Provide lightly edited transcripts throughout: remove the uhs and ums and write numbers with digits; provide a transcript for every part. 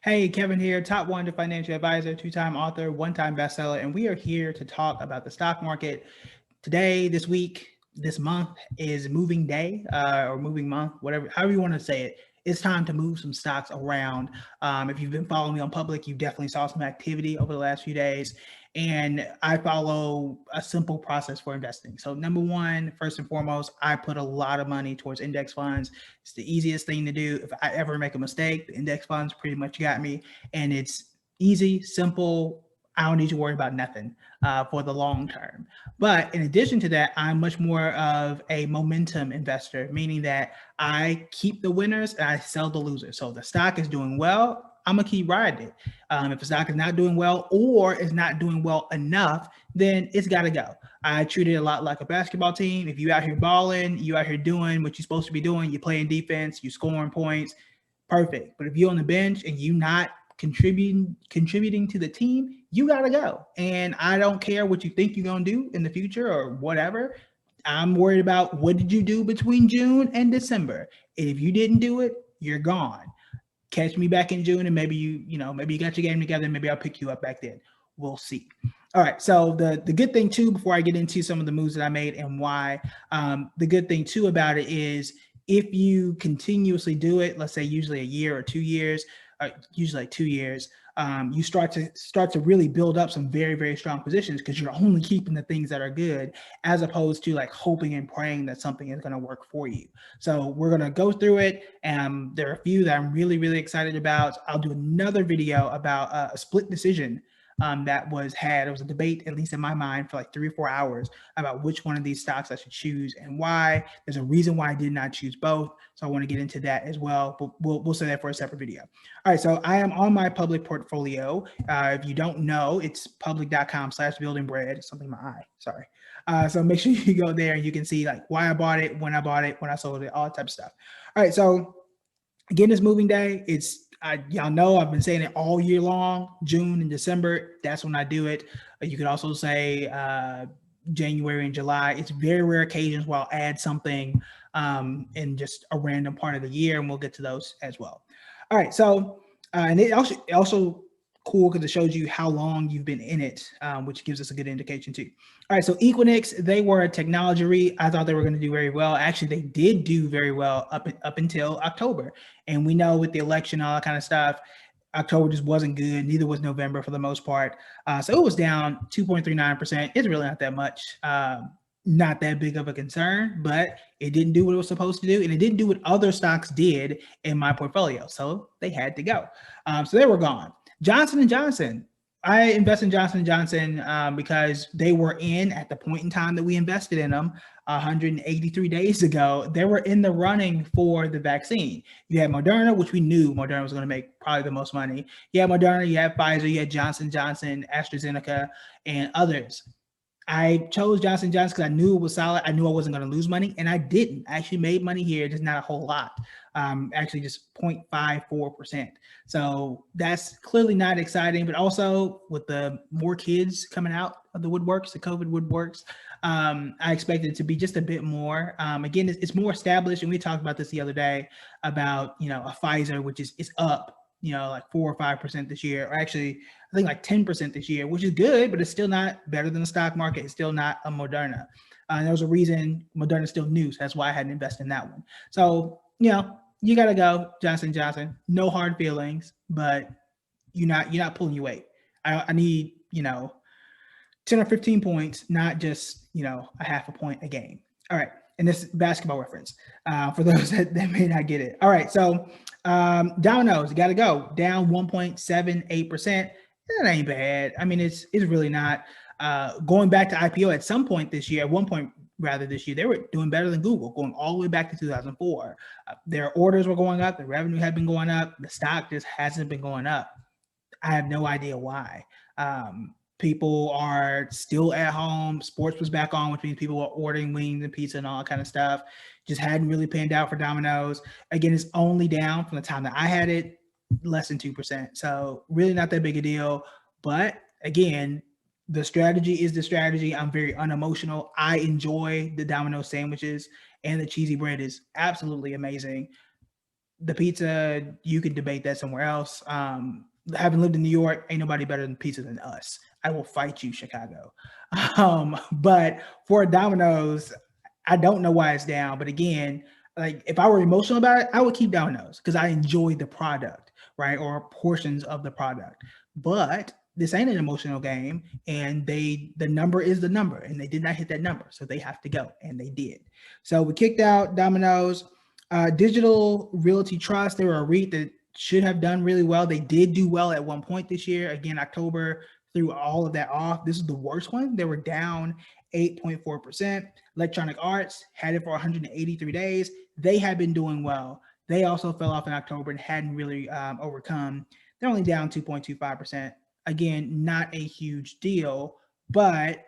Hey, Kevin here, top 100 financial advisor, two-time author, one-time bestseller, and we are here to talk about the stock market. Today, this week, this month is moving day or moving month, whatever, however you want to say it. It's time to move some stocks around. If you've been following me on public, you definitely saw some activity over the last few days. And I follow a simple process for investing. So, number one, first and foremost, I put a lot of money towards index funds. It's the easiest thing to do. If I ever make a mistake, the index funds pretty much got me. And it's easy, simple. I don't need to worry about nothing for the long term. But in addition to that, I'm much more of a momentum investor, meaning that I keep the winners and I sell the losers. So if the stock is doing well, I'm gonna keep riding it. If the stock is not doing well or is not doing well enough, then it's got to go. I treat it a lot like a basketball team. If you out here balling, you out here doing what you're supposed to be doing, you're playing defense, you scoring points, perfect. But if you're on the bench and you not contributing to the team, you gotta go. And I don't care what you think you're gonna do in the future or whatever. I'm worried about what did you do between June and December. And if you didn't do it, you're gone. Catch me back in June and maybe maybe you got your game together and maybe I'll pick you up back then. We'll see. All right. So the good thing too, before I get into some of the moves that I made and why, the good thing too about it is if you continuously do it, let's say usually a year or 2 years, usually like 2 years, you start to really build up some very, very strong positions because you're only keeping the things that are good as opposed to like hoping and praying that something is going to work for you. So we're going to go through it. And there are a few that I'm really, really excited about. I'll do another video about a split decision that was had. It was a debate, at least in my mind, for like 3 or 4 hours about which one of these stocks I should choose and why. There's a reason why I did not choose both. So I want to get into that as well, but we'll say that for a separate video. All right, so I am on my public portfolio. If you don't know, it's public.com/buildingbread. Something in my eye, sorry. So make sure you go there and you can see like why I bought it, when I sold it, all that type of stuff. All right, so again, it's moving day. Y'all know I've been saying it all year long. June and December, that's when I do it. You could also say January and July. It's very rare occasions where I'll add something in just a random part of the year, and we'll get to those as well. All right, so and it also cool because it shows you how long you've been in it, which gives us a good indication too. All right, so Equinix, they were a technology REIT. I thought they were going to do very well. Actually, they did do very well up until October. And we know with the election, all that kind of stuff, October just wasn't good. Neither was November for the most part. So it was down 2.39%. It's really not that much. Not that big of a concern, but it didn't do what it was supposed to do. And it didn't do what other stocks did in my portfolio. So they had to go. So they were gone. Johnson & Johnson. I invest in Johnson & Johnson because they were in at the point in time that we invested in them 183 days ago. They were in the running for the vaccine. You had Moderna, which we knew Moderna was going to make probably the most money. You had Moderna, you had Pfizer, you had Johnson & Johnson, AstraZeneca, and others. I chose Johnson & Johnson because I knew it was solid. I knew I wasn't going to lose money, and I didn't. I actually made money here, just not a whole lot. Actually just 0.54%. So that's clearly not exciting, but also with the more kids coming out of the woodworks, the COVID woodworks, I expected it to be just a bit more. Again, it's more established, and we talked about this the other day about, a Pfizer, which is up, like 4 or 5% this year, or actually I think like 10% this year, which is good, but it's still not better than the stock market. It's still not a Moderna. There was a reason Moderna still new, so that's why I hadn't invested in that one. So, you got to go Johnson & Johnson. No hard feelings, but you're not pulling your weight. I need, 10 or 15 points, not just, a half a point a game. All right. And this basketball reference for those that may not get it. All right. So Domino's, got to go down 1.78%. That ain't bad. I mean, it's really not. Going back to IPO at some point this year, at one point rather this year, they were doing better than Google, going all the way back to 2004. Their orders were going up. The revenue had been going up. The stock just hasn't been going up. I have no idea why. People are still at home. Sports was back on, which means people were ordering wings and pizza and all that kind of stuff. Just hadn't really panned out for Domino's. Again, it's only down from the time that I had it, less than 2%. So really not that big a deal. But again, the strategy is the strategy. I'm very unemotional. I enjoy the Domino's sandwiches, and the cheesy bread is absolutely amazing. The pizza, you can debate that somewhere else. Having lived in New York, ain't nobody better than pizza than us. I will fight you, Chicago. But for Domino's, I don't know why it's down. But again, like if I were emotional about it, I would keep Domino's because I enjoy the product, right? Or portions of the product. But this ain't an emotional game, and the number is the number, and they did not hit that number, so they have to go, and they did. So we kicked out Domino's. Digital Realty Trust, they were a REIT that should have done really well. They did do well at one point this year. Again, October threw all of that off. This is the worst one. They were down 8.4%. Electronic Arts had it for 183 days. They had been doing well. They also fell off in October and hadn't really overcome. They're only down 2.25%. Again, not a huge deal, but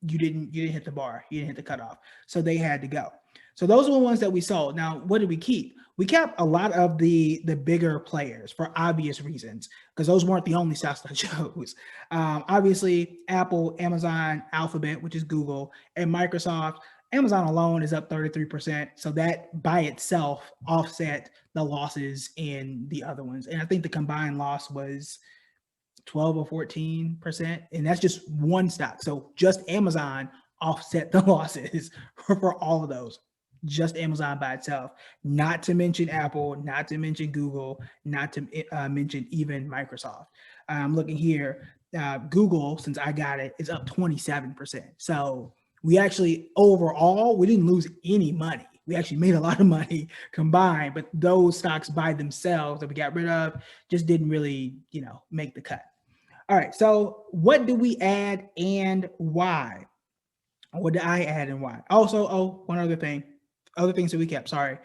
you didn't hit the bar. You didn't hit the cutoff. So they had to go. So those are the ones that we sold. Now, what did we keep? We kept a lot of the bigger players for obvious reasons, because those weren't the only stocks that I chose. Obviously, Apple, Amazon, Alphabet, which is Google, and Microsoft. Amazon alone is up 33%. So that by itself offset the losses in the other ones. And I think the combined loss was 12 or 14%. And that's just one stock. So just Amazon offset the losses for all of those. Just Amazon by itself, not to mention Apple, not to mention Google, not to mention even Microsoft. I'm looking here. Google, since I got it, is up 27%. So we actually overall, we didn't lose any money. We actually made a lot of money combined, but those stocks by themselves that we got rid of just didn't really, make the cut. All right. So what do we add and why? What did I add and why? Also, one other thing. Other things that we kept, sorry.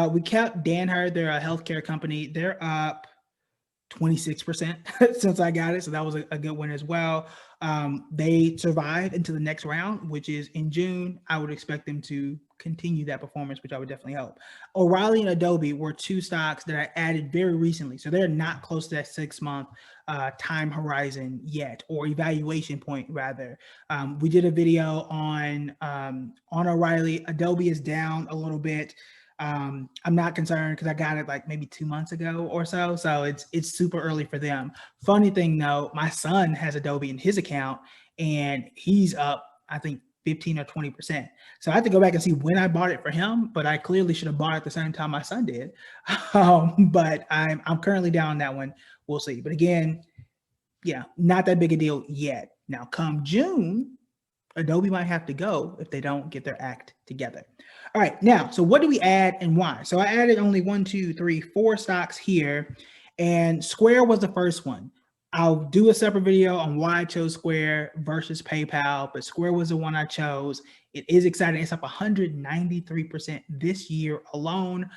We kept Danaher. They're a healthcare company. They're up 26% since I got it. So that was a good one as well. They survived into the next round, which is in June. I would expect them to continue that performance, which I would definitely hope. O'Reilly and Adobe were two stocks that I added very recently. So they're not close to that 6-month time horizon yet, or evaluation point rather. We did a video on O'Reilly. Adobe is down a little bit. I'm not concerned because I got it like maybe 2 months ago or so. So it's super early for them. Funny thing though, my son has Adobe in his account and he's up, I think 15 or 20%. So I have to go back and see when I bought it for him, but I clearly should have bought it at the same time my son did. But I'm currently down on that one. We'll see. But again, yeah, not that big a deal yet. Now come June, Adobe might have to go if they don't get their act together. All right, now, so what do we add and why? So I added only 1, 2, 3, 4 stocks here, and Square was the first one. I'll do a separate video on why I chose Square versus PayPal, but Square was the one I chose. It is exciting. It's up 193% this year alone.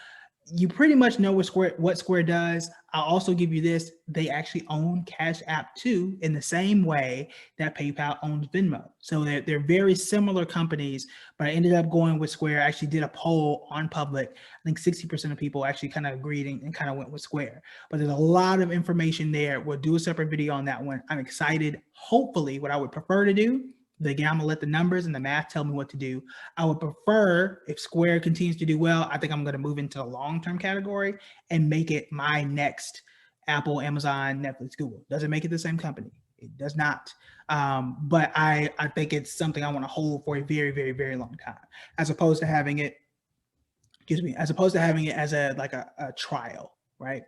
You pretty much know what Square does. I'll also give you this. They actually own Cash App too, in the same way that PayPal owns Venmo. So they're very similar companies, but I ended up going with Square. I actually did a poll on public. I think 60% of people actually kind of agreed and kind of went with Square. But there's a lot of information there. We'll do a separate video on that one. I'm excited. Hopefully, what I would prefer to do, again, I'm gonna let the numbers and the math tell me what to do. I would prefer, if Square continues to do well, I think I'm gonna move into the long-term category and make it my next Apple, Amazon, Netflix, Google. Does it make it the same company? It does not. But I think it's something I wanna hold for a very, very, very long time, as opposed to having it, as a trial, right?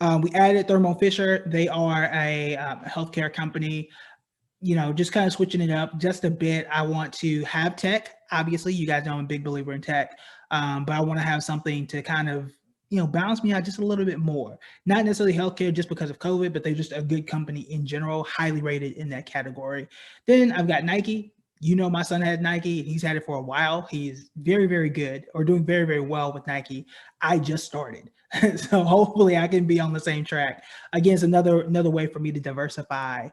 We added Thermo Fisher. They are a healthcare company. Just kind of switching it up just a bit. I want to have tech. Obviously, you guys know I'm a big believer in tech, but I want to have something to kind of, balance me out just a little bit more. Not necessarily healthcare just because of COVID, but they're just a good company in general, highly rated in that category. Then I've got Nike. My son had Nike. He's had it for a while. He's very, very good, or doing very, very well with Nike. I just started. So hopefully I can be on the same track. Again, it's another way for me to diversify,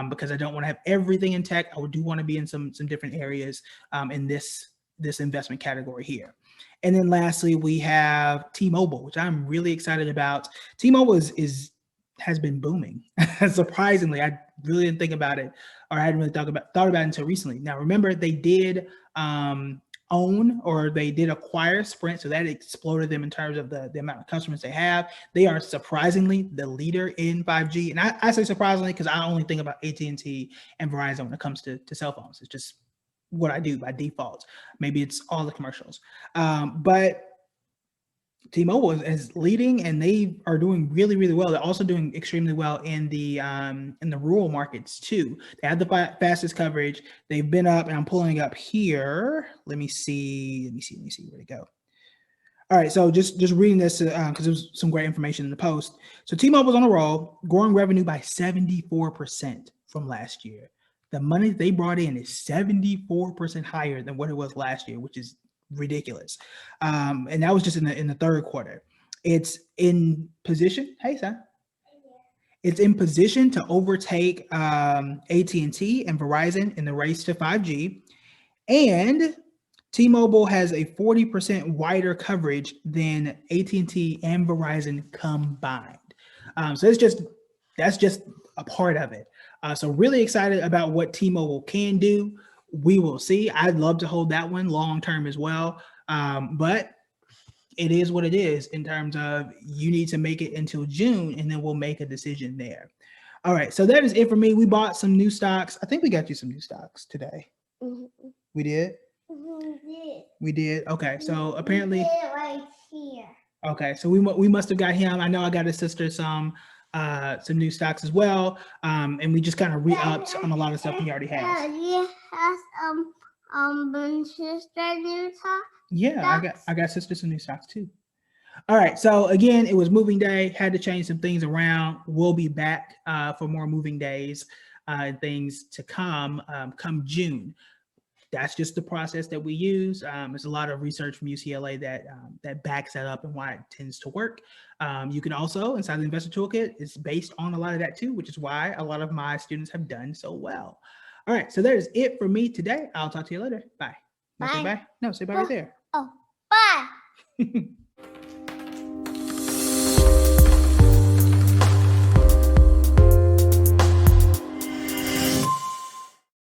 because I don't want to have everything in tech. I do want to be in some different areas in this investment category here. And then lastly, we have T-Mobile, which I'm really excited about. T-Mobile has been booming. Surprisingly, I really didn't think about it, or I hadn't really thought about it until recently. Now, remember, they did own or they did acquire Sprint, so that exploded them in terms of the amount of customers they have. They are surprisingly the leader in 5G, and I say surprisingly because I only think about AT&T and Verizon when it comes to cell phones. It's just what I do by default. Maybe it's all the commercials, but T-Mobile is leading, and they are doing really, really well. They're also doing extremely well in the rural markets too. They have the fastest coverage. They've been up, and I'm pulling up here. Let me see where to go. All right, so just reading this because there's some great information in the post. So T-Mobile's on a roll, growing revenue by 74% from last year. The money they brought in is 74% higher than what it was last year, which is ridiculous. And that was just in the third quarter. It's in position. Hey, son. It's in position to overtake AT&T and Verizon in the race to 5G. And T-Mobile has a 40% wider coverage than AT&T and Verizon combined. So that's just a part of it. So really excited about what T-Mobile can do. We will see. I'd love to hold that one long term as well. But it is what it is in terms of you need to make it until June, and then we'll make a decision there. All right. So that is it for me. We bought some new stocks. I think we got you some new stocks today. Mm-hmm. We did? Mm-hmm. We did. Okay. So apparently right here. Okay. So we must have got him. I know I got his sister some new stocks as well. And we just kind of re-upped on a lot of stuff he already has. He has sister new stocks. Yeah, I got sister some new stocks too. All right. So again, it was moving day. Had to change some things around. We'll be back for more moving days and things to come June. That's just the process that we use. There's a lot of research from UCLA that backs that up and why it tends to work. You can also, inside the Investor Toolkit, is based on a lot of that too, which is why a lot of my students have done so well. All right, so that is it for me today. I'll talk to you later. Bye. Bye. Say bye. No, say bye right there. Oh, bye.